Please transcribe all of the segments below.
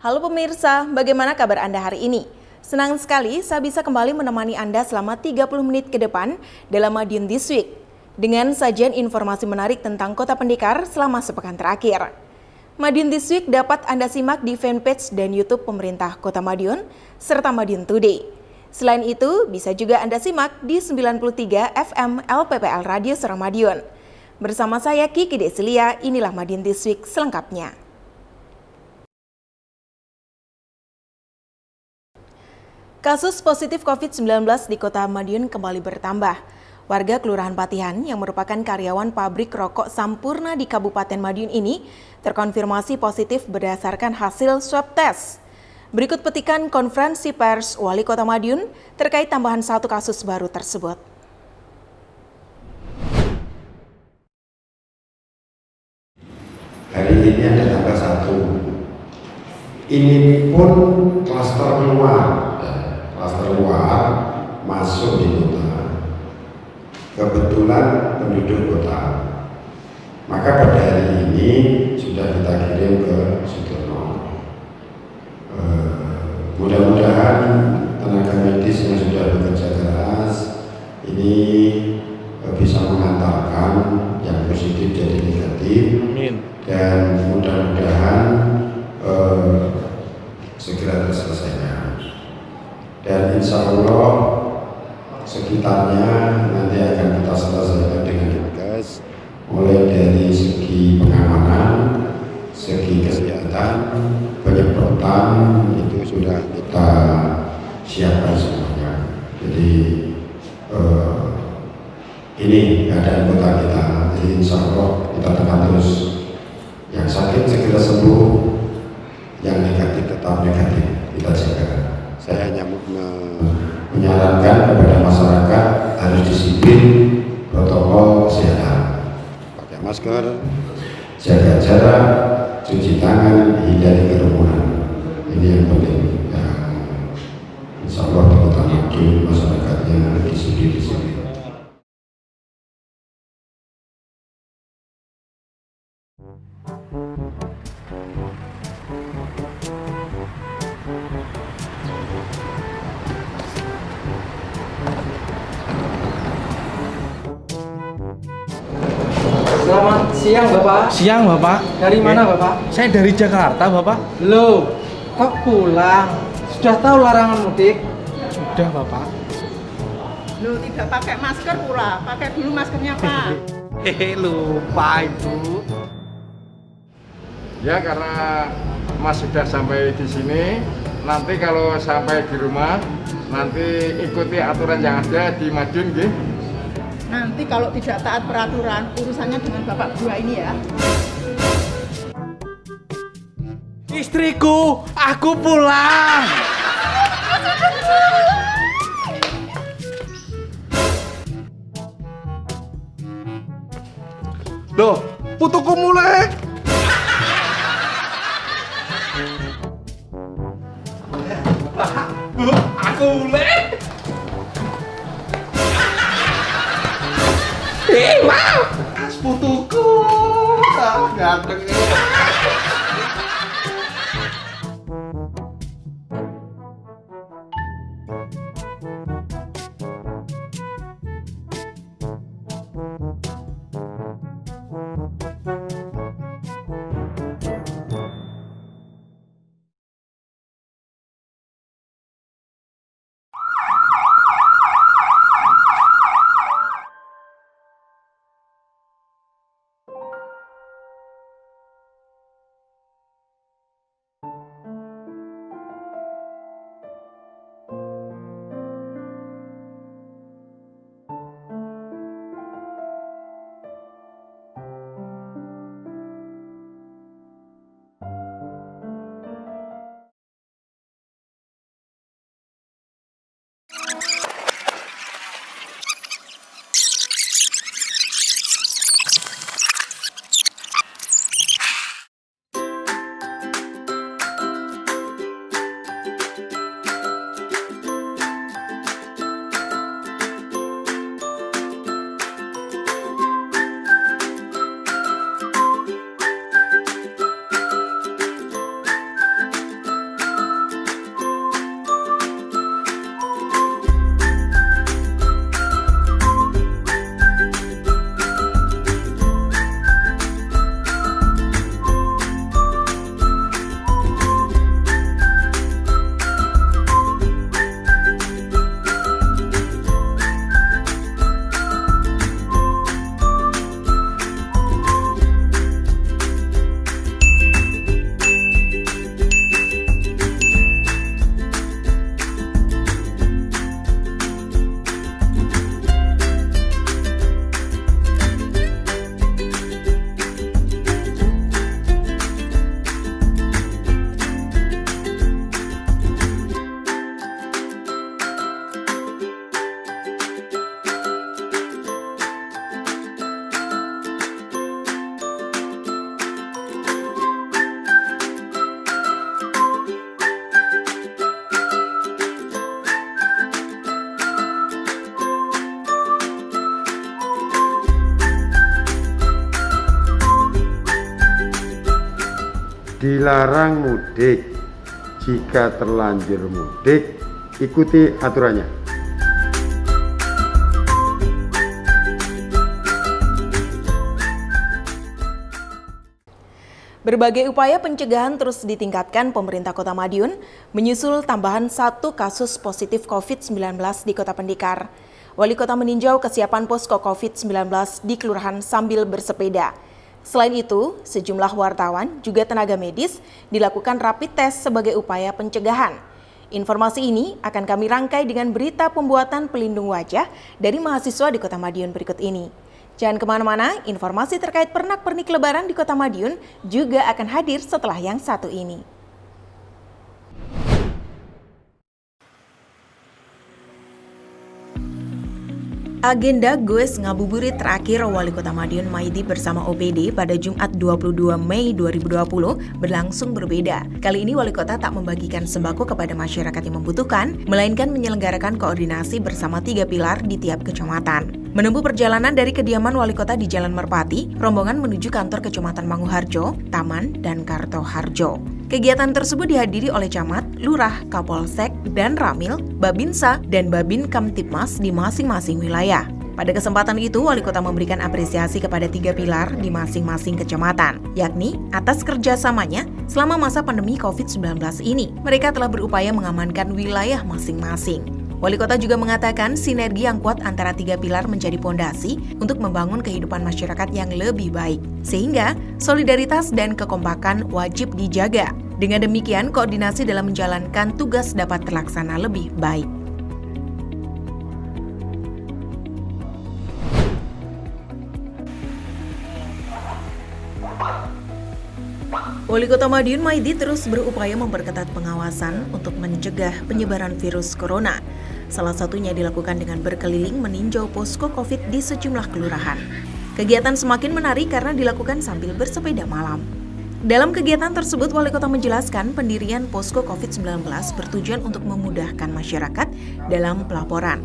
Halo pemirsa, bagaimana kabar Anda hari ini? Senang sekali saya bisa kembali menemani Anda selama 30 menit ke depan dalam Madiun This Week dengan sajian informasi menarik tentang Kota Pendekar selama sepekan terakhir. Madiun This Week dapat Anda simak di fanpage dan YouTube pemerintah Kota Madiun serta Madiun Today. Selain itu, bisa juga Anda simak di 93 FM LPPL Radio Serang Madiun. Bersama saya Kiki Desilia, inilah Madiun This Week selengkapnya. Kasus positif COVID-19 di Kota Madiun kembali bertambah. Warga Kelurahan Patihan yang merupakan karyawan pabrik rokok Sampurna di Kabupaten Madiun ini terkonfirmasi positif berdasarkan hasil swab test. Berikut petikan konferensi pers Wali Kota Madiun terkait tambahan satu kasus baru tersebut. Hari ini ada tambah satu. Ini pun klaster luar masuk di kota. Kebetulan penduduk kota. Maka pada hari ini sudah kita kirim ke Sutono. Mudah-mudahan tenaga medis yang sudah bekerja keras ini bisa mengantarkan yang positif jadi negatif. Amin. Dan mudah-mudahan segera terselesaikan. Dan insya Allah sekitarnya nanti akan kita selesaikan dengan tegas, mulai dari segi pengamanan, segi kesehatan, penyemprotan itu sudah kita siapkan semuanya. Jadi ini keadaan kota kita. Jadi insya Allah kita tekan terus. Yang sakit segera sembuh, yang negatif tetap negatif, kita jaga. Saya hanya menyarankan kepada masyarakat harus disiplin protokol kesehatan, pakai masker, jaga jarak, cuci tangan, hindari kerumunan. Ini yang penting. Insya Allah di Kota Madiun masyarakatnya disiplin. Selamat siang Bapak. Siang Bapak. Dari mana Bapak? Saya dari Jakarta Bapak. Loh, kok pulang? Sudah tahu larangan mudik? Sudah Bapak. Loh, tidak pakai masker pula. Pakai dulu maskernya Pak. Hehe, lupa Ibu. Ya, karena Mas sudah sampai di sini, nanti kalau sampai di rumah nanti ikuti aturan yang ada di Madiun nggih. Nanti kalau tidak taat peraturan, urusannya dengan Bapak Berdua ini ya. Istriku, aku pulang. Loh, putuku mulai. Aku mulai. Wow, putuku. Ganteng. dilarang mudik. Jika terlanjur mudik, ikuti aturannya. Berbagai upaya pencegahan terus ditingkatkan pemerintah Kota Madiun menyusul tambahan 1 kasus positif COVID-19 di Kota Pendikar. Wali Kota meninjau kesiapan posko COVID-19 di kelurahan sambil bersepeda. Selain itu, sejumlah wartawan juga tenaga medis dilakukan rapid test sebagai upaya pencegahan. Informasi ini akan kami rangkai dengan berita pembuatan pelindung wajah dari mahasiswa di Kota Madiun berikut ini. Jangan kemana-mana, informasi terkait pernak-pernik Lebaran di Kota Madiun juga akan hadir setelah yang satu ini. Agenda goes ngabuburit terakhir Wali Kota Madiun Maidi bersama OPD pada Jumat 22 Mei 2020 berlangsung berbeda. Kali ini Wali Kota tak membagikan sembako kepada masyarakat yang membutuhkan, melainkan menyelenggarakan koordinasi bersama 3 pilar di tiap kecamatan. Menempuh perjalanan dari kediaman Wali Kota di Jalan Merpati, rombongan menuju kantor Kecamatan Manguharjo, Taman, dan Kartoharjo. Kegiatan tersebut dihadiri oleh camat, lurah, kapolsek, dan ramil, babinsa, dan babin kamtipmas di masing-masing wilayah. Pada kesempatan itu, Wali Kota memberikan apresiasi kepada 3 pilar di masing-masing kecamatan, yakni atas kerjasamanya selama masa pandemi COVID-19 ini. Mereka telah berupaya mengamankan wilayah masing-masing. Wali Kota juga mengatakan sinergi yang kuat antara 3 pilar menjadi pondasi untuk membangun kehidupan masyarakat yang lebih baik. Sehingga solidaritas dan kekompakan wajib dijaga. Dengan demikian, koordinasi dalam menjalankan tugas dapat terlaksana lebih baik. Wali Kota Madiun Maidi terus berupaya memperketat pengawasan untuk mencegah penyebaran virus corona. Salah satunya dilakukan dengan berkeliling meninjau posko COVID di sejumlah kelurahan. Kegiatan semakin menarik karena dilakukan sambil bersepeda malam. Dalam kegiatan tersebut, Wali Kota menjelaskan pendirian posko COVID-19 bertujuan untuk memudahkan masyarakat dalam pelaporan.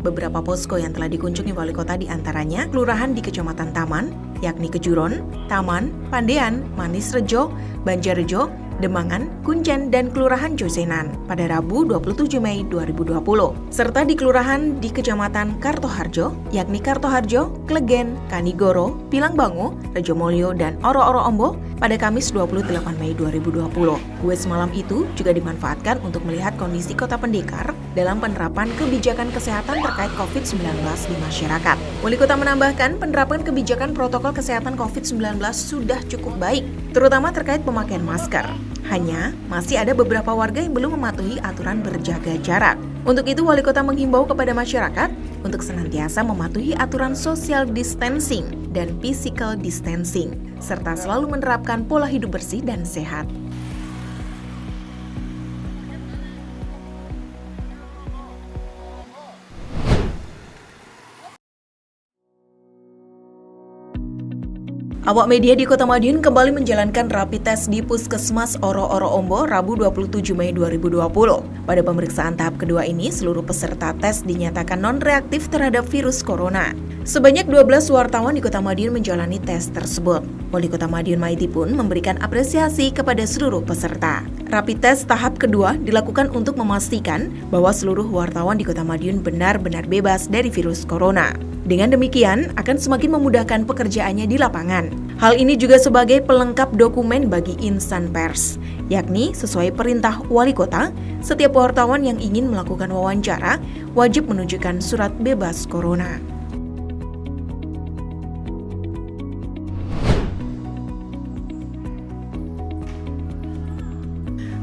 Beberapa posko yang telah dikunjungi Wali Kota diantaranya kelurahan di Kecamatan Taman, yakni Kejuron, Taman, Pandean, Manis Rejo, Banjarrejo, Demangan, Kuncen, dan Kelurahan Josenan pada Rabu 27 Mei 2020. Serta di kelurahan di Kecamatan Kartoharjo, yakni Kartoharjo, Klegen, Kanigoro, Pilangbangu, Rejomolyo, dan Oro-Oro Ombo pada Kamis 28 Mei 2020. Kuis malam itu juga dimanfaatkan untuk melihat kondisi Kota Pendekar dalam penerapan kebijakan kesehatan terkait COVID-19 di masyarakat. Wali Kota menambahkan penerapan kebijakan protokol kesehatan COVID-19 sudah cukup baik, terutama terkait pemakaian masker. Hanya masih ada beberapa warga yang belum mematuhi aturan berjaga jarak. Untuk itu, Wali Kota menghimbau kepada masyarakat untuk senantiasa mematuhi aturan social distancing dan physical distancing, serta selalu menerapkan pola hidup bersih dan sehat. Awak media di Kota Madiun kembali menjalankan rapid test di Puskesmas Oro-Oro Ombo Rabu 27 Mei 2020. Pada pemeriksaan tahap kedua ini, seluruh peserta tes dinyatakan non-reaktif terhadap virus corona. Sebanyak 12 wartawan di Kota Madiun menjalani tes tersebut. Wali Kota Madiun Maidi pun memberikan apresiasi kepada seluruh peserta. Rapid test tahap kedua dilakukan untuk memastikan bahwa seluruh wartawan di Kota Madiun benar-benar bebas dari virus corona. Dengan demikian, akan semakin memudahkan pekerjaannya di lapangan. Hal ini juga sebagai pelengkap dokumen bagi insan pers, yakni sesuai perintah Wali Kota, setiap wartawan yang ingin melakukan wawancara wajib menunjukkan surat bebas corona.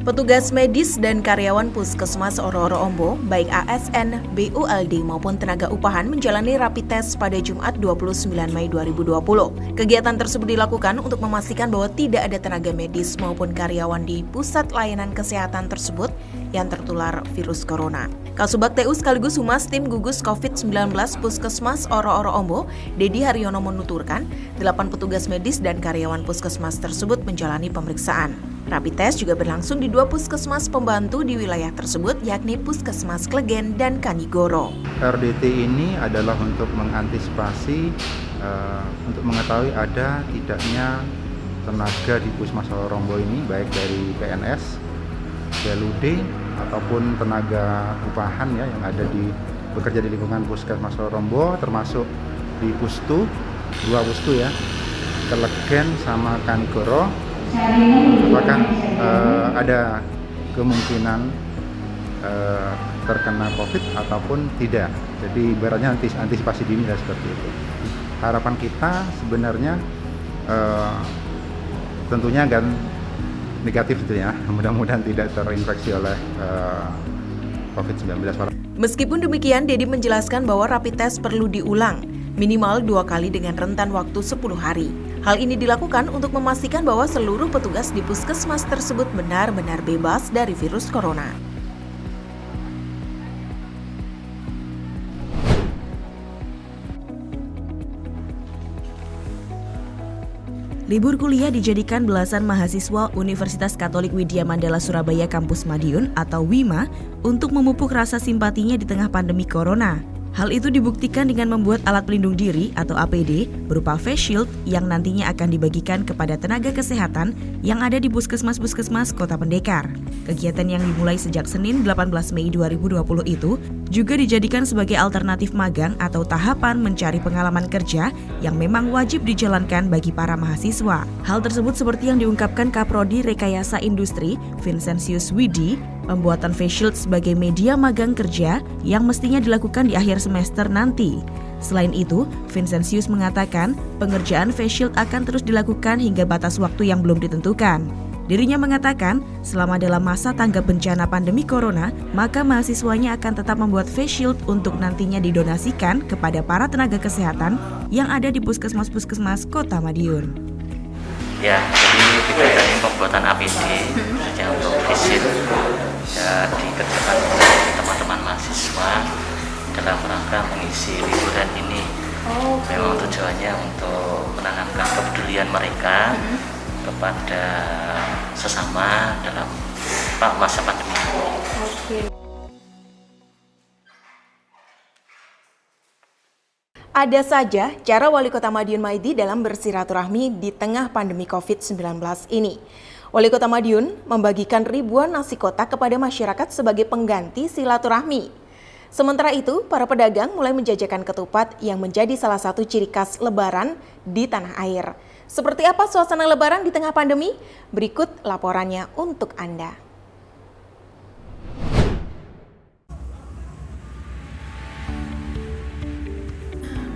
Petugas medis dan karyawan Puskesmas Oro-Oro Ombo, baik ASN, BULD maupun tenaga upahan menjalani rapid test pada Jumat 29 Mei 2020. Kegiatan tersebut dilakukan untuk memastikan bahwa tidak ada tenaga medis maupun karyawan di pusat layanan kesehatan tersebut yang tertular virus corona. Kasubag TU sekaligus Humas Tim Gugus COVID-19 Puskesmas Oro-Oro Ombo, Dedi Haryono menuturkan, 8 petugas medis dan karyawan puskesmas tersebut menjalani pemeriksaan. Rapid test juga berlangsung di 2 puskesmas pembantu di wilayah tersebut, yakni Puskesmas Klegen dan Kanigoro. RDT ini adalah untuk mengantisipasi, untuk mengetahui ada tidaknya tenaga di Puskesmas Rombo ini, baik dari PNS, PLUD ataupun tenaga upahan ya yang ada bekerja di lingkungan Puskesmas Rombo, termasuk di Pustu, 2 Pustu ya, Kelegen sama Kanigoro. Apakah ada kemungkinan terkena COVID ataupun tidak? Jadi ibaratnya antisipasi dini dan seperti itu. Harapan kita sebenarnya tentunya akan negatif gitu ya, mudah-mudahan tidak terinfeksi oleh COVID-19. Meskipun demikian, Dedi menjelaskan bahwa rapid test perlu diulang, minimal 2 kali dengan rentan waktu 10 hari. Hal ini dilakukan untuk memastikan bahwa seluruh petugas di puskesmas tersebut benar-benar bebas dari virus corona. Libur kuliah dijadikan belasan mahasiswa Universitas Katolik Widya Mandala Surabaya Kampus Madiun atau WIMA untuk memupuk rasa simpatinya di tengah pandemi corona. Hal itu dibuktikan dengan membuat alat pelindung diri atau APD berupa face shield yang nantinya akan dibagikan kepada tenaga kesehatan yang ada di puskesmas-puskesmas Kota Pendekar. Kegiatan yang dimulai sejak Senin 18 Mei 2020 itu juga dijadikan sebagai alternatif magang atau tahapan mencari pengalaman kerja yang memang wajib dijalankan bagi para mahasiswa. Hal tersebut seperti yang diungkapkan Kaprodi Rekayasa Industri, Vincentius Widi, pembuatan face shield sebagai media magang kerja yang mestinya dilakukan di akhir semester nanti. Selain itu, Vincentius mengatakan pengerjaan face shield akan terus dilakukan hingga batas waktu yang belum ditentukan. Dirinya mengatakan, selama dalam masa tanggap bencana pandemi corona, maka mahasiswanya akan tetap membuat face shield untuk nantinya didonasikan kepada para tenaga kesehatan yang ada di puskesmas-puskesmas Kota Madiun. Ya, jadi kegiatan ini pembuatan APD khususnya untuk face shield ya dikerjakan oleh teman-teman mahasiswa dalam rangka mengisi liburan ini. Memang tujuannya untuk menanamkan kepedulian mereka kepada sesama dalam masa pandemi ini. Ada saja cara Wali Kota Madiun Maidi dalam bersilaturahmi di tengah pandemi COVID-19 ini. Wali Kota Madiun membagikan ribuan nasi kotak kepada masyarakat sebagai pengganti silaturahmi. Sementara itu, para pedagang mulai menjajakan ketupat yang menjadi salah satu ciri khas Lebaran di tanah air. Seperti apa suasana Lebaran di tengah pandemi? Berikut laporannya untuk Anda.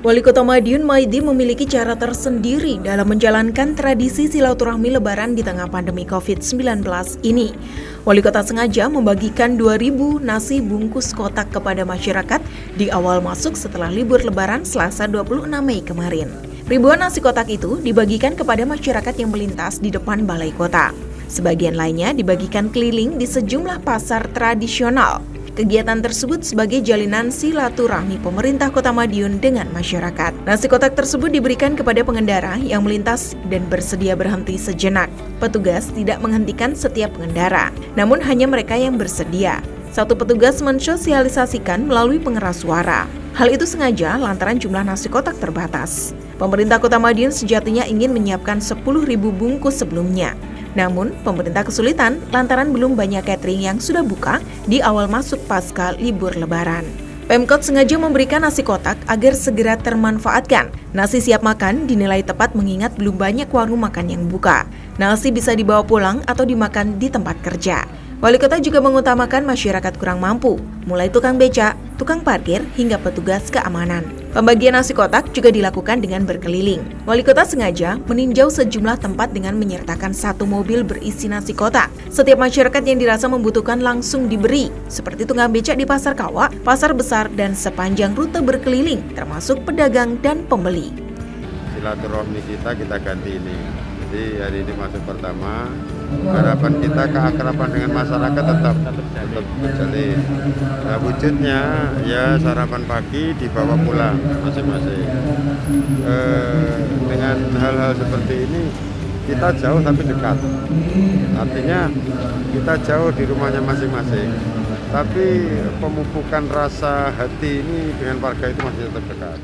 Wali Kota Madiun Maidi memiliki cara tersendiri dalam menjalankan tradisi silaturahmi Lebaran di tengah pandemi COVID-19 ini. Wali Kota sengaja membagikan 2.000 nasi bungkus kotak kepada masyarakat di awal masuk setelah libur Lebaran Selasa 26 Mei kemarin. Ribuan nasi kotak itu dibagikan kepada masyarakat yang melintas di depan Balai Kota. Sebagian lainnya dibagikan keliling di sejumlah pasar tradisional. Kegiatan tersebut sebagai jalinan silaturahmi pemerintah Kota Madiun dengan masyarakat. Nasi kotak tersebut diberikan kepada pengendara yang melintas dan bersedia berhenti sejenak. Petugas tidak menghentikan setiap pengendara, namun hanya mereka yang bersedia. Satu petugas mensosialisasikan melalui pengeras suara. Hal itu sengaja lantaran jumlah nasi kotak terbatas. Pemerintah Kota Madiun sejatinya ingin menyiapkan 10.000 bungkus sebelumnya. Namun, pemerintah kesulitan lantaran belum banyak catering yang sudah buka di awal masuk pasca libur Lebaran. Pemkot sengaja memberikan nasi kotak agar segera termanfaatkan. Nasi siap makan dinilai tepat mengingat belum banyak warung makan yang buka. Nasi bisa dibawa pulang atau dimakan di tempat kerja. Wali Kota juga mengutamakan masyarakat kurang mampu, mulai tukang becak, tukang parkir, hingga petugas keamanan. Pembagian nasi kotak juga dilakukan dengan berkeliling. Wali Kota sengaja meninjau sejumlah tempat dengan menyertakan 1 mobil berisi nasi kotak. Setiap masyarakat yang dirasa membutuhkan langsung diberi, seperti tukang becak di Pasar Kawak, Pasar Besar, dan sepanjang rute berkeliling, termasuk pedagang dan pembeli. Silaturahmi kita ganti ini. Jadi hari ini masuk pertama, harapan kita keakraban dengan masyarakat tetap terjalin. Nah, wujudnya ya sarapan pagi dibawa pulang masing-masing. Dengan hal-hal seperti ini kita jauh tapi dekat. Artinya kita jauh di rumahnya masing-masing, tapi pemupukan rasa hati ini dengan warga itu masih tetap dekat.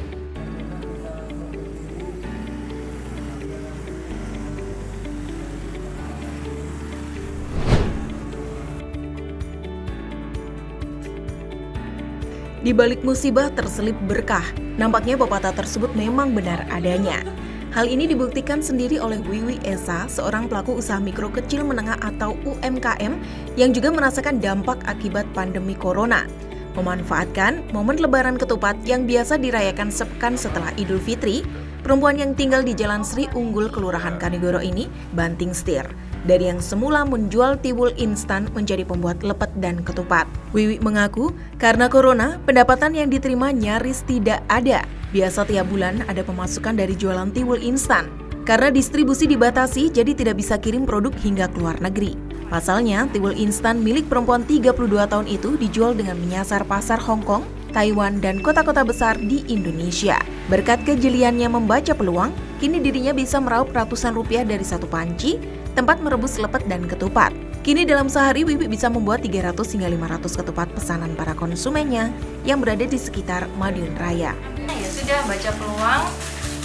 Di balik musibah terselip berkah. Nampaknya pepatah tersebut memang benar adanya. Hal ini dibuktikan sendiri oleh Wiwi Esa, seorang pelaku usaha mikro kecil menengah atau UMKM yang juga merasakan dampak akibat pandemi corona. Memanfaatkan momen Lebaran Ketupat yang biasa dirayakan sepekan setelah Idul Fitri, perempuan yang tinggal di Jalan Sri Unggul, Kelurahan Kanigoro ini banting setir. Dari yang semula menjual tiwul instan menjadi pembuat lepet dan ketupat. Wiwi mengaku karena corona, pendapatan yang diterima nyaris tidak ada. Biasa tiap bulan ada pemasukan dari jualan tiwul instan. Karena distribusi dibatasi, jadi tidak bisa kirim produk hingga ke luar negeri. Pasalnya, tiwul instan milik perempuan 32 tahun itu dijual dengan menyasar pasar Hong Kong, Taiwan, dan kota-kota besar di Indonesia. Berkat kejeliannya membaca peluang, kini dirinya bisa meraup ratusan rupiah dari satu panci, tempat merebus lepet dan ketupat. Kini dalam sehari, Wiwi bisa membuat 300 hingga 500 ketupat pesanan para konsumennya yang berada di sekitar Madiun Raya. Ya sudah, baca peluang,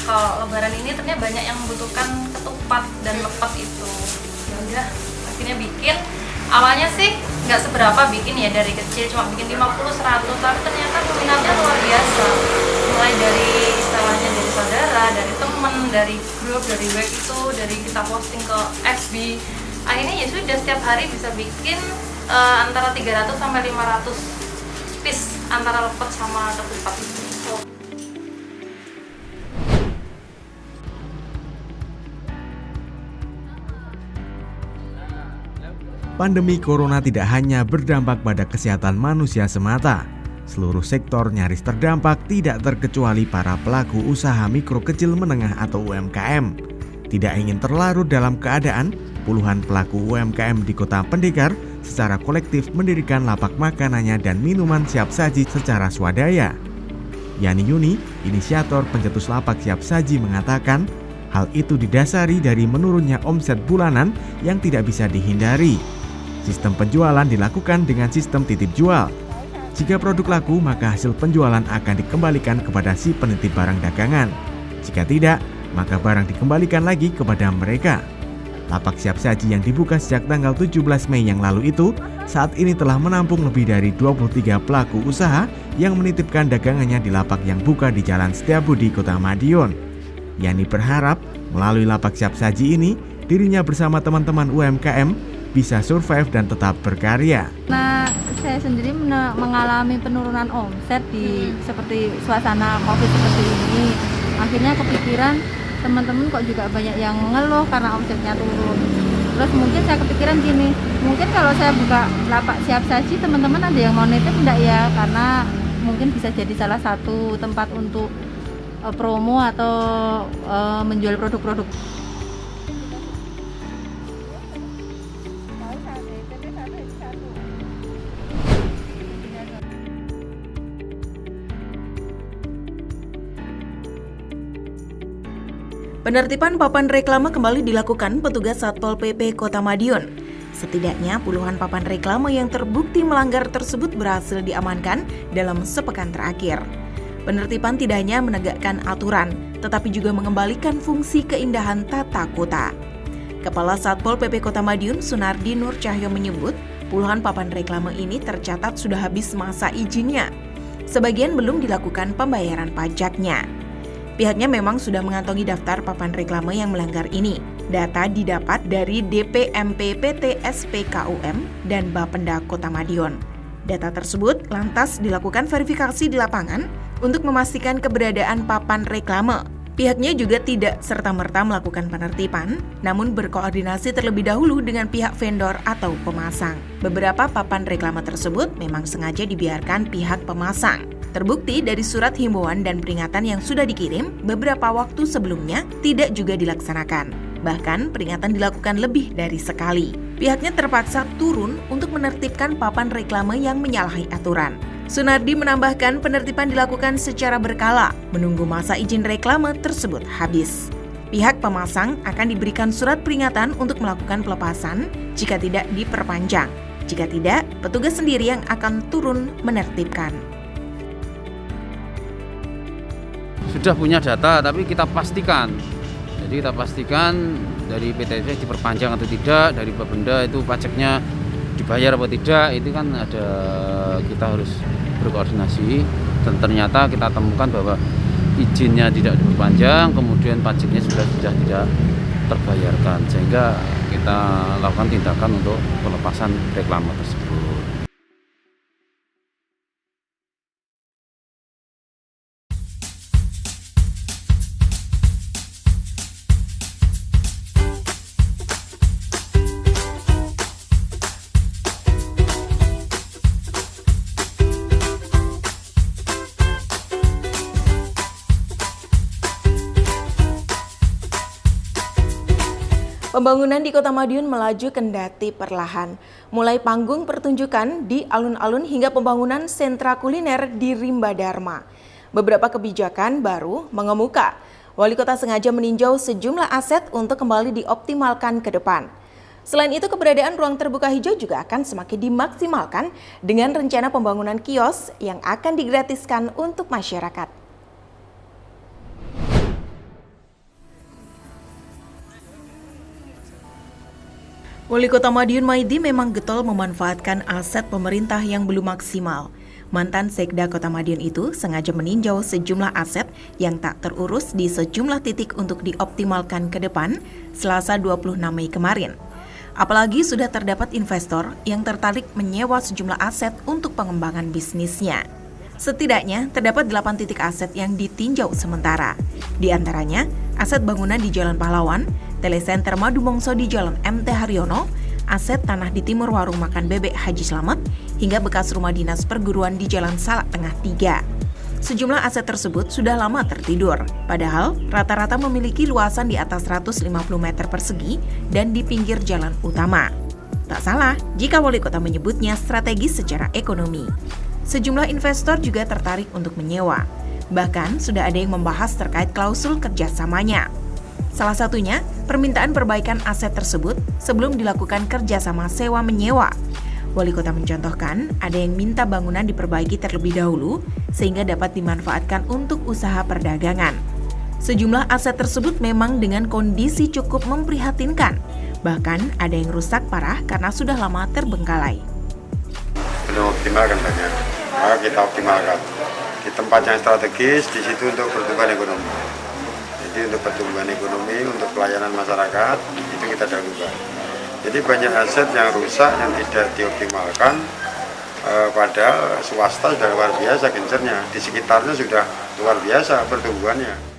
kalau Lebaran ini ternyata banyak yang membutuhkan ketupat dan lepet itu. Ya udah, akhirnya bikin. Awalnya sih nggak seberapa bikin ya, dari kecil cuma bikin 50-100, tapi ternyata peminatnya luar biasa. Mulai dari istilahnya dari saudara, dari teman, dari grup, dari web itu, dari kita posting ke FB. Akhirnya ya sudah, setiap hari bisa bikin antara 300 sampai 500 piece antara lepet sama ketupat itu. Pandemi corona tidak hanya berdampak pada kesehatan manusia semata. Seluruh sektor nyaris terdampak, tidak terkecuali para pelaku usaha mikro kecil menengah atau UMKM. Tidak ingin terlarut dalam keadaan, puluhan pelaku UMKM di Kota Pendekar secara kolektif mendirikan lapak makanannya dan minuman siap saji secara swadaya. Yani Yuni, inisiator pencetus lapak siap saji, mengatakan hal itu didasari dari menurunnya omset bulanan yang tidak bisa dihindari. Sistem penjualan dilakukan dengan sistem titip jual. Jika produk laku, maka hasil penjualan akan dikembalikan kepada si penitip barang dagangan. Jika tidak, maka barang dikembalikan lagi kepada mereka. Lapak siap saji yang dibuka sejak tanggal 17 Mei yang lalu itu, saat ini telah menampung lebih dari 23 pelaku usaha yang menitipkan dagangannya di lapak yang buka di Jalan Setiabudi, Kota Madiun. Yani berharap melalui lapak siap saji ini, dirinya bersama teman-teman UMKM bisa survive dan tetap berkarya. Nah, saya sendiri mengalami penurunan omset di seperti suasana Covid seperti ini. Akhirnya kepikiran, teman-teman kok juga banyak yang ngeluh karena omsetnya turun. Terus mungkin saya kepikiran gini, mungkin kalau saya buka lapak siap saji, teman-teman ada yang mau nitip enggak ya? Karena mungkin bisa jadi salah satu tempat untuk promo atau menjual produk-produk. Penertiban papan reklame kembali dilakukan petugas Satpol PP Kota Madiun. Setidaknya puluhan papan reklame yang terbukti melanggar tersebut berhasil diamankan dalam sepekan terakhir. Penertiban tidak hanya menegakkan aturan, tetapi juga mengembalikan fungsi keindahan tata kota. Kepala Satpol PP Kota Madiun, Sunardi Nur Cahyo, menyebut puluhan papan reklame ini tercatat sudah habis masa izinnya. Sebagian belum dilakukan pembayaran pajaknya. Pihaknya memang sudah mengantongi daftar papan reklame yang melanggar ini. Data didapat dari DPMP PT SPKUM dan Bapenda Kota Madiun. Data tersebut lantas dilakukan verifikasi di lapangan untuk memastikan keberadaan papan reklame. Pihaknya juga tidak serta-merta melakukan penertiban, namun berkoordinasi terlebih dahulu dengan pihak vendor atau pemasang. Beberapa papan reklame tersebut memang sengaja dibiarkan pihak pemasang. Terbukti dari surat himbauan dan peringatan yang sudah dikirim beberapa waktu sebelumnya tidak juga dilaksanakan. Bahkan peringatan dilakukan lebih dari sekali. Pihaknya terpaksa turun untuk menertibkan papan reklame yang menyalahi aturan. Sunardi menambahkan penertiban dilakukan secara berkala, menunggu masa izin reklame tersebut habis. Pihak pemasang akan diberikan surat peringatan untuk melakukan pelepasan jika tidak diperpanjang. Jika tidak, petugas sendiri yang akan turun menertibkan. Sudah punya data, tapi kita pastikan. Jadi kita pastikan dari PTS diperpanjang atau tidak, dari Bapenda itu pajaknya dibayar atau tidak, itu kan ada, kita harus berkoordinasi dan ternyata kita temukan bahwa izinnya tidak diperpanjang, kemudian pajaknya sudah tidak terbayarkan, sehingga kita lakukan tindakan untuk pelepasan reklame tersebut. Pembangunan di Kota Madiun melaju kendati perlahan. Mulai panggung pertunjukan di alun-alun hingga pembangunan sentra kuliner di Rimba Dharma. Beberapa kebijakan baru mengemuka. Wali Kota sengaja meninjau sejumlah aset untuk kembali dioptimalkan ke depan. Selain itu, keberadaan ruang terbuka hijau juga akan semakin dimaksimalkan dengan rencana pembangunan kios yang akan digratiskan untuk masyarakat. Wali Kota Madiun Maidi memang getol memanfaatkan aset pemerintah yang belum maksimal. Mantan Sekda Kota Madiun itu sengaja meninjau sejumlah aset yang tak terurus di sejumlah titik untuk dioptimalkan ke depan Selasa 26 Mei kemarin. Apalagi sudah terdapat investor yang tertarik menyewa sejumlah aset untuk pengembangan bisnisnya. Setidaknya terdapat 8 titik aset yang ditinjau sementara. Di antaranya aset bangunan di Jalan Pahlawan, Telecenter Madu Mongso di Jalan MT Haryono, aset tanah di timur warung makan bebek Haji Slamet, hingga bekas rumah dinas perguruan di Jalan Salak Tengah 3. Sejumlah aset tersebut sudah lama tertidur, padahal rata-rata memiliki luasan di atas 150 meter persegi dan di pinggir jalan utama. Tak salah jika wali kota menyebutnya strategis secara ekonomi. Sejumlah investor juga tertarik untuk menyewa. Bahkan sudah ada yang membahas terkait klausul kerjasamanya. Salah satunya, permintaan perbaikan aset tersebut sebelum dilakukan kerjasama sewa-menyewa. Wali kota mencontohkan, ada yang minta bangunan diperbaiki terlebih dahulu sehingga dapat dimanfaatkan untuk usaha perdagangan. Sejumlah aset tersebut memang dengan kondisi cukup memprihatinkan. Bahkan ada yang rusak parah karena sudah lama terbengkalai. Belum optimal kan banyak, maka kita optimalkan. Di tempat yang strategis, di situ untuk pertumbuhan ekonomi. Jadi untuk pertumbuhan ekonomi, untuk pelayanan masyarakat, itu kita dahulukan. Jadi banyak aset yang rusak, yang tidak dioptimalkan, padahal swasta sudah luar biasa gencernya, di sekitarnya sudah luar biasa pertumbuhannya.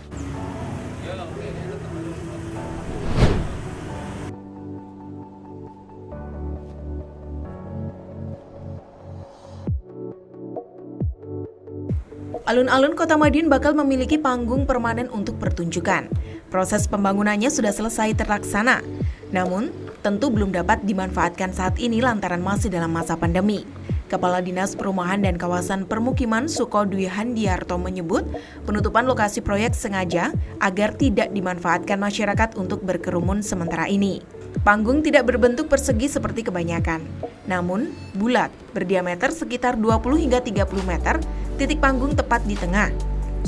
Alun-alun Kota Madiun bakal memiliki panggung permanen untuk pertunjukan. Proses pembangunannya sudah selesai terlaksana. Namun, tentu belum dapat dimanfaatkan saat ini lantaran masih dalam masa pandemi. Kepala Dinas Perumahan dan Kawasan Permukiman Suko Dwi Handiarto menyebut, penutupan lokasi proyek sengaja agar tidak dimanfaatkan masyarakat untuk berkerumun sementara ini. Panggung tidak berbentuk persegi seperti kebanyakan, namun bulat, berdiameter sekitar 20 hingga 30 meter, titik panggung tepat di tengah.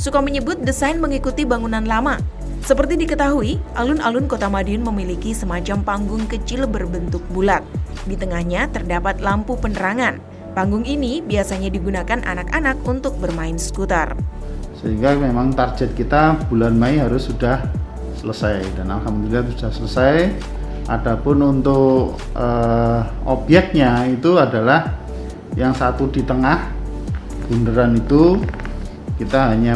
Suko menyebut desain mengikuti bangunan lama. Seperti diketahui, alun-alun Kota Madiun memiliki semacam panggung kecil berbentuk bulat. Di tengahnya terdapat lampu penerangan. Panggung ini biasanya digunakan anak-anak untuk bermain skuter. Sehingga memang target kita bulan Mei harus sudah selesai, dan alhamdulillah sudah selesai. Adapun untuk objeknya itu adalah yang satu di tengah bundaran itu, kita hanya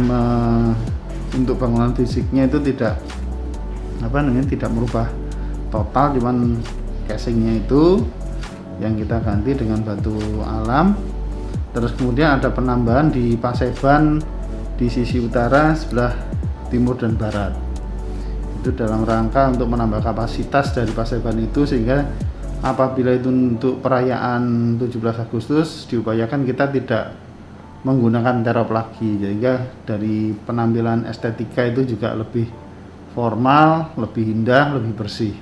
untuk bangunan fisiknya itu tidak merubah total, cuman casingnya itu yang kita ganti dengan batu alam. Terus kemudian ada penambahan di Paseban di sisi utara, sebelah timur dan barat. Itu dalam rangka untuk menambah kapasitas dari Paseban itu, sehingga apabila itu untuk perayaan 17 Agustus diupayakan kita tidak menggunakan terop lagi, sehingga dari penampilan estetika itu juga lebih formal, lebih indah, lebih bersih.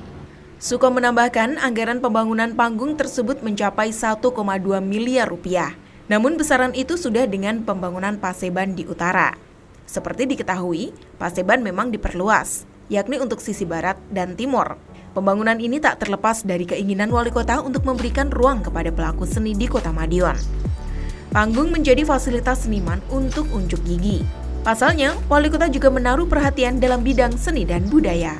Suko menambahkan anggaran pembangunan panggung tersebut mencapai 1,2 miliar rupiah. Namun besaran itu sudah dengan pembangunan Paseban di utara. Seperti diketahui, Paseban memang diperluas, yakni untuk sisi barat dan timur. Pembangunan ini tak terlepas dari keinginan wali kota untuk memberikan ruang kepada pelaku seni di Kota Madiun. Panggung menjadi fasilitas seniman untuk unjuk gigi. Pasalnya, wali kota juga menaruh perhatian dalam bidang seni dan budaya.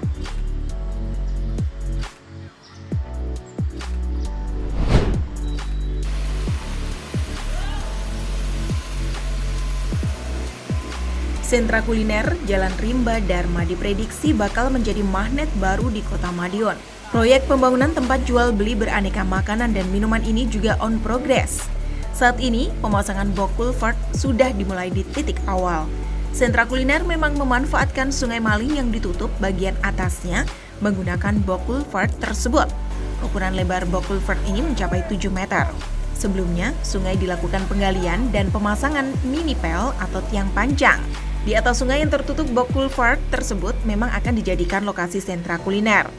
Sentra kuliner Jalan Rimba Dharma diprediksi bakal menjadi magnet baru di Kota Madiun. Proyek pembangunan tempat jual beli beraneka makanan dan minuman ini juga on progress. Saat ini, pemasangan box culvert sudah dimulai di titik awal. Sentra kuliner memang memanfaatkan Sungai Maling yang ditutup bagian atasnya menggunakan box culvert tersebut. Ukuran lebar box culvert ini mencapai 7 meter. Sebelumnya, sungai dilakukan penggalian dan pemasangan mini pel atau tiang panjang. Di atas sungai yang tertutup box culvert tersebut memang akan dijadikan lokasi sentra kuliner.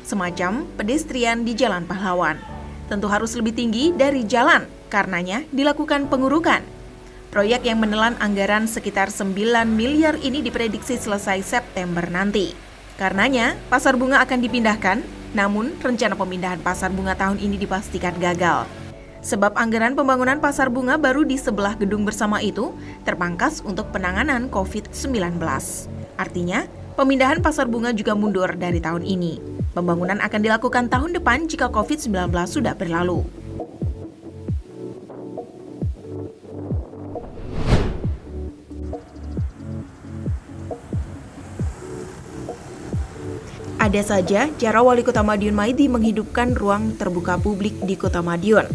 Semacam pedestrian di Jalan Pahlawan. Tentu harus lebih tinggi dari jalan, karenanya dilakukan pengurukan. Proyek yang menelan anggaran sekitar 9 miliar ini diprediksi selesai September nanti. Karenanya, pasar bunga akan dipindahkan, namun rencana pemindahan pasar bunga tahun ini dipastikan gagal. Sebab anggaran pembangunan pasar bunga baru di sebelah gedung bersama itu terpangkas untuk penanganan COVID-19. Artinya, pemindahan pasar bunga juga mundur dari tahun ini. Pembangunan akan dilakukan tahun depan jika COVID-19 sudah berlalu. Ada saja cara Wali Kota Madiun Maidi menghidupkan ruang terbuka publik di Kota Madiun.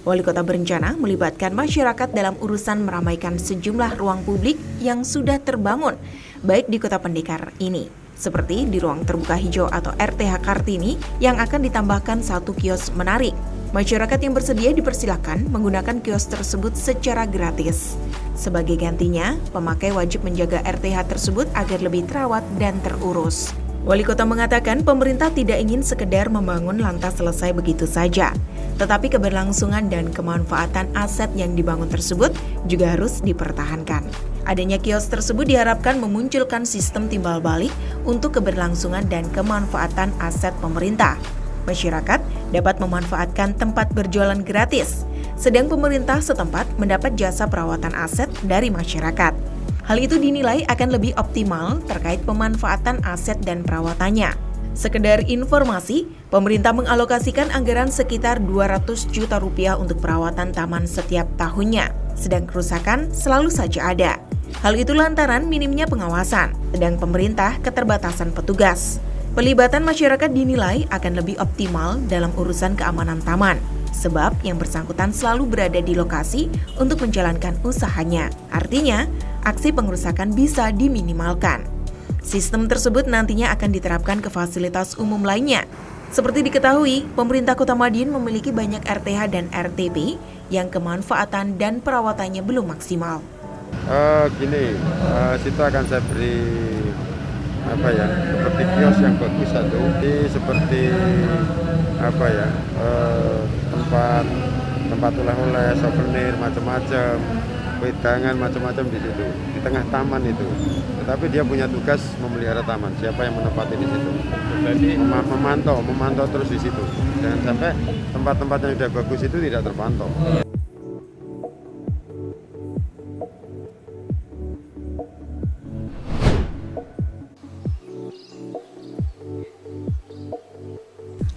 Wali Kota berencana melibatkan masyarakat dalam urusan meramaikan sejumlah ruang publik yang sudah terbangun, baik di Kota Pendekar ini, seperti di ruang terbuka hijau atau RTH Kartini yang akan ditambahkan 1 kios menarik. Masyarakat yang bersedia dipersilakan menggunakan kios tersebut secara gratis. Sebagai gantinya, pemakai wajib menjaga RTH tersebut agar lebih terawat dan terurus. Wali Kota mengatakan pemerintah tidak ingin sekedar membangun lantas selesai begitu saja, tetapi keberlangsungan dan kemanfaatan aset yang dibangun tersebut juga harus dipertahankan. Adanya kios tersebut diharapkan memunculkan sistem timbal balik untuk keberlangsungan dan kemanfaatan aset pemerintah. Masyarakat dapat memanfaatkan tempat berjualan gratis, sedang pemerintah setempat mendapat jasa perawatan aset dari masyarakat. Hal itu dinilai akan lebih optimal terkait pemanfaatan aset dan perawatannya. Sekedar informasi, pemerintah mengalokasikan anggaran sekitar 200 juta rupiah untuk perawatan taman setiap tahunnya, sedang kerusakan selalu saja ada. Hal itu lantaran minimnya pengawasan, sedang pemerintah keterbatasan petugas. Pelibatan masyarakat dinilai akan lebih optimal dalam urusan keamanan taman, sebab yang bersangkutan selalu berada di lokasi untuk menjalankan usahanya. Artinya, aksi pengerusakan bisa diminimalkan. Sistem tersebut nantinya akan diterapkan ke fasilitas umum lainnya. Seperti diketahui, pemerintah Kota Madiun memiliki banyak RTH dan RTP yang kemanfaatan dan perawatannya belum maksimal. Situ akan saya beri seperti kios yang bagus satu, seperti tempat oleh-oleh, souvenir macam-macam, wedangan macam-macam di situ, di tengah taman itu. Tetapi dia punya tugas memelihara taman. Siapa yang menempati di situ? Jadi memantau terus di situ. Jangan sampai tempat-tempat yang sudah bagus itu tidak terpantau.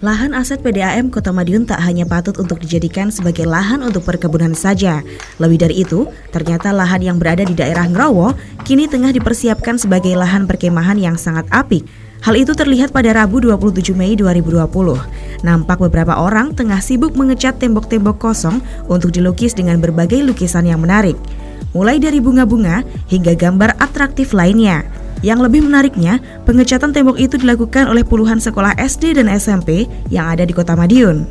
Lahan aset PDAM Kota Madiun tak hanya patut untuk dijadikan sebagai lahan untuk perkebunan saja. Lebih dari itu, ternyata lahan yang berada di daerah Ngrowo kini tengah dipersiapkan sebagai lahan perkemahan yang sangat apik. Hal itu terlihat pada Rabu 27 Mei 2020. Nampak beberapa orang tengah sibuk mengecat tembok-tembok kosong untuk dilukis dengan berbagai lukisan yang menarik. Mulai dari bunga-bunga hingga gambar atraktif lainnya. Yang lebih menariknya, pengecatan tembok itu dilakukan oleh puluhan sekolah SD dan SMP yang ada di Kota Madiun.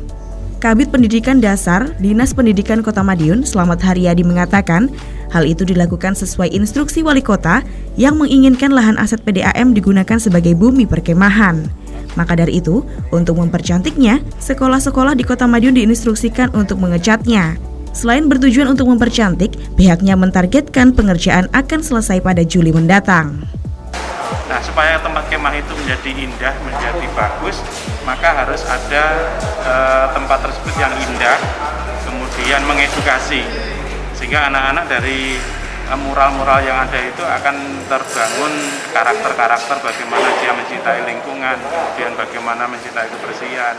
Kabid Pendidikan Dasar Dinas Pendidikan Kota Madiun, Slamet Haryadi mengatakan, hal itu dilakukan sesuai instruksi Wali Kota yang menginginkan lahan aset PDAM digunakan sebagai bumi perkemahan. Maka dari itu, untuk mempercantiknya, sekolah-sekolah di Kota Madiun diinstruksikan untuk mengecatnya. Selain bertujuan untuk mempercantik, pihaknya mentargetkan pengerjaan akan selesai pada Juli mendatang. Nah, supaya tempat kemah itu menjadi indah, menjadi bagus, maka harus ada tempat tersebut yang indah, kemudian mengedukasi, sehingga anak-anak dari mural-mural yang ada itu akan terbangun karakter-karakter bagaimana dia mencintai lingkungan, kemudian bagaimana mencintai kebersihan.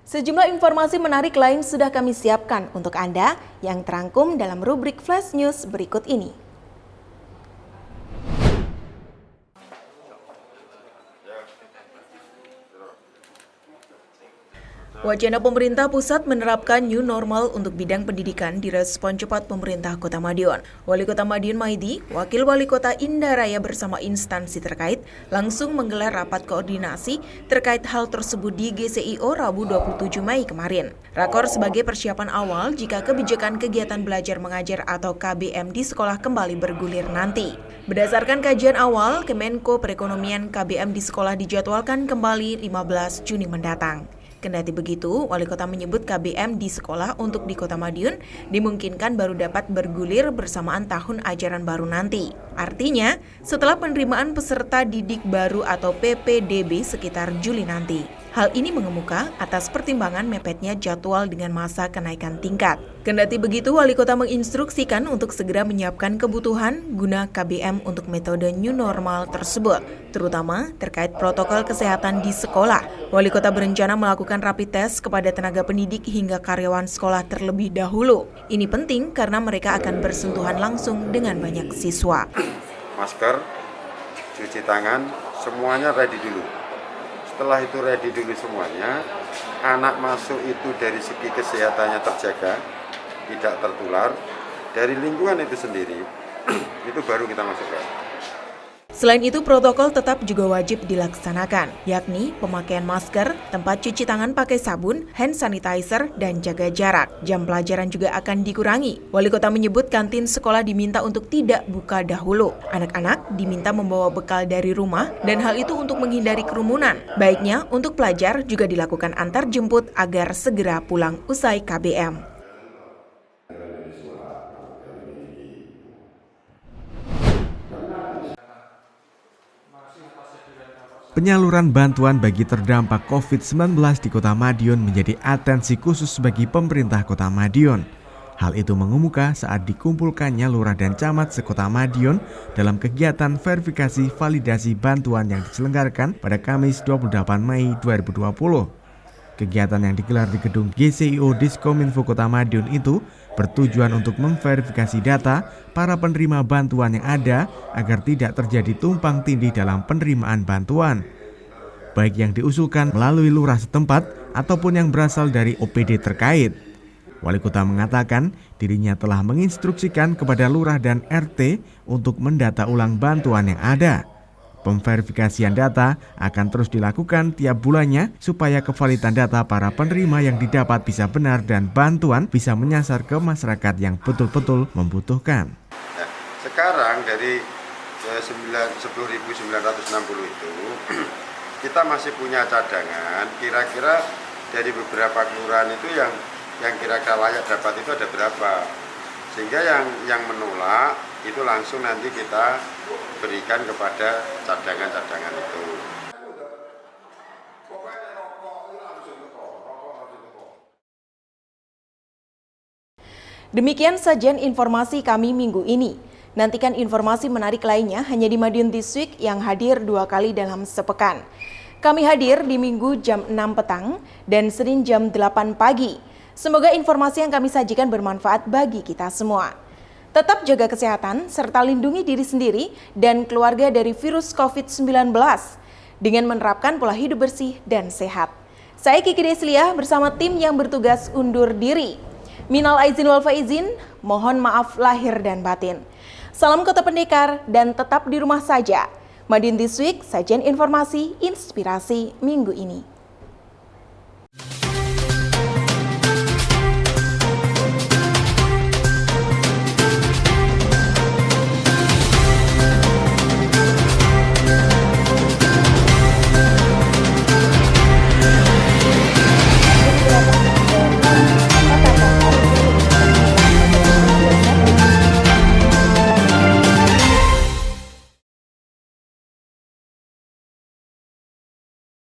Sejumlah informasi menarik lain sudah kami siapkan untuk Anda yang terangkum dalam rubrik Flash News berikut ini. Wacana pemerintah pusat menerapkan new normal untuk bidang pendidikan direspon cepat pemerintah Kota Madiun. Wali Kota Madiun Maidi, Wakil Wali Kota Indaraya bersama instansi terkait langsung menggelar rapat koordinasi terkait hal tersebut di GCIO Rabu 27 Mei kemarin. Rakor sebagai persiapan awal jika kebijakan kegiatan belajar mengajar atau KBM di sekolah kembali bergulir nanti. Berdasarkan kajian awal, Kemenko Perekonomian KBM di sekolah dijadwalkan kembali 15 Juni mendatang. Kendati begitu, Wali Kota menyebut KBM di sekolah untuk di Kota Madiun dimungkinkan baru dapat bergulir bersamaan tahun ajaran baru nanti. Artinya, setelah penerimaan peserta didik baru atau PPDB sekitar Juli nanti. Hal ini mengemuka atas pertimbangan mepetnya jadwal dengan masa kenaikan tingkat. Kendati begitu, Wali Kota menginstruksikan untuk segera menyiapkan kebutuhan guna KBM untuk metode new normal tersebut, terutama terkait protokol kesehatan di sekolah. Wali Kota berencana melakukan rapid test kepada tenaga pendidik hingga karyawan sekolah terlebih dahulu. Ini penting karena mereka akan bersentuhan langsung dengan banyak siswa. Masker, cuci tangan, semuanya ready dulu. Setelah itu ready dulu semuanya, anak masuk itu dari segi kesehatannya terjaga, tidak tertular, dari lingkungan itu sendiri, itu baru kita masukkan. Selain itu, protokol tetap juga wajib dilaksanakan, yakni pemakaian masker, tempat cuci tangan pakai sabun, hand sanitizer, dan jaga jarak. Jam pelajaran juga akan dikurangi. Wali Kota menyebut kantin sekolah diminta untuk tidak buka dahulu. Anak-anak diminta membawa bekal dari rumah, dan hal itu untuk menghindari kerumunan. Baiknya, untuk pelajar juga dilakukan antar jemput agar segera pulang usai KBM. Penyaluran bantuan bagi terdampak COVID-19 di Kota Madiun menjadi atensi khusus bagi pemerintah Kota Madiun. Hal itu mengemuka saat dikumpulkannya lurah dan camat sekota Madiun dalam kegiatan verifikasi validasi bantuan yang diselenggarakan pada Kamis 28 Mei 2020. Kegiatan yang digelar di gedung GCIO Diskominfo Kota Madiun itu bertujuan untuk memverifikasi data para penerima bantuan yang ada agar tidak terjadi tumpang tindih dalam penerimaan bantuan, baik yang diusulkan melalui lurah setempat ataupun yang berasal dari OPD terkait. Wali Kota mengatakan dirinya telah menginstruksikan kepada lurah dan RT untuk mendata ulang bantuan yang ada. Pemverifikasian data akan terus dilakukan tiap bulannya supaya kevalidan data para penerima yang didapat bisa benar dan bantuan bisa menyasar ke masyarakat yang betul-betul membutuhkan. Nah, sekarang dari 10.960 itu kita masih punya cadangan, kira-kira dari beberapa kelurahan itu yang kira-kira layak dapat itu ada berapa. Sehingga yang menolak itu langsung nanti kita berikan kepada cadangan-cadangan itu. Demikian sajian informasi kami minggu ini. Nantikan informasi menarik lainnya hanya di Madiun This Week yang hadir 2 kali dalam sepekan. Kami hadir di Minggu jam 6 petang dan Senin jam 8 pagi. Semoga informasi yang kami sajikan bermanfaat bagi kita semua. Tetap jaga kesehatan serta lindungi diri sendiri dan keluarga dari virus COVID-19 dengan menerapkan pola hidup bersih dan sehat. Saya Kiki Deslia bersama tim yang bertugas undur diri. Minal aizin wal faizin, mohon maaf lahir dan batin. Salam Kota Pendekar dan tetap di rumah saja. Madiun This Week, sajian informasi inspirasi minggu ini.